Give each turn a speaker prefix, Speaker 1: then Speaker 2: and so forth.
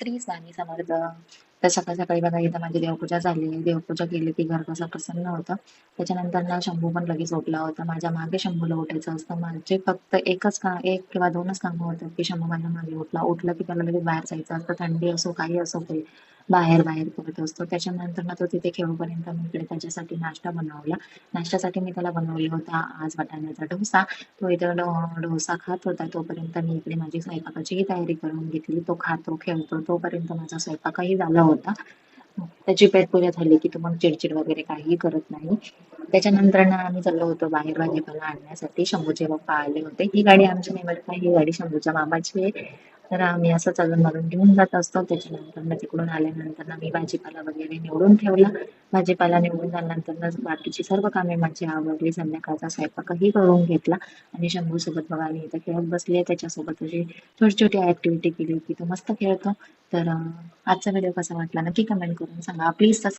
Speaker 1: श्री स्वामी समर्थ. तर सकाळ सकाळी बघा इथं माझी देवपूजा झाली. देवपूजा केली की घर कसं प्रसन्न होतं. त्याच्यानंतर ना शंभू पण लगेच उठला होता. माझ्या मागे शंभूला उठायचं असतं. माझे फक्त एक किंवा दोनच कामं होतात की शंभू माझ्या मागे उठला की त्याला लगेच बाहेर जायचं असतं. थंडी असो काही असो काही बाहेर बाहेर करत असतो. त्याच्यानंतर ना तो तिथे खेळूपर्यंत मी इकडे त्याच्यासाठी नाश्ता बनवला. नाश्त्यासाठी मी त्याला बनवला होता आज वाटाण्याचा डोसा. तो इथं डोसा खात होता तोपर्यंत मी इकडे माझी स्वयंपाकाचीही तयारी करून घेतली. तो खातो खेळतो तोपर्यंत माझा स्वयंपाकही झाला होता. त्याची पेटपूजा झाली की तो मग चिडचिड वगैरे काहीही करत नाही. त्याच्यानंतर ना आम्ही चाललो होतो बाहेर भाजीपाला आणण्यासाठी. शंभूचे पप्पा आले होते. ही गाडी आमची नाही बरं का, ही गाडी शंभूच्या मामाची आहे. तर आम्ही असं चालून मारून घेऊन जात असतो. त्याच्यानंतर ना तिकडून आल्यानंतर ना मी भाजीपाला वगैरे निवडून ठेवला. भाजीपाला निवडून झाल्यानंतर ना बाकीची सर्व कामे माझी आवरली. संध्याकाळचा स्वयंपाकही करून घेतला आणि शंभू सोबत बघा मी इथं खेळत बसली. त्याच्यासोबत अशी छोटी छोटी ऍक्टिव्हिटी केली की तो मस्त खेळतो. तर आजचा व्हिडिओ कसा वाटला नक्की कमेंट करून सांगा प्लीज.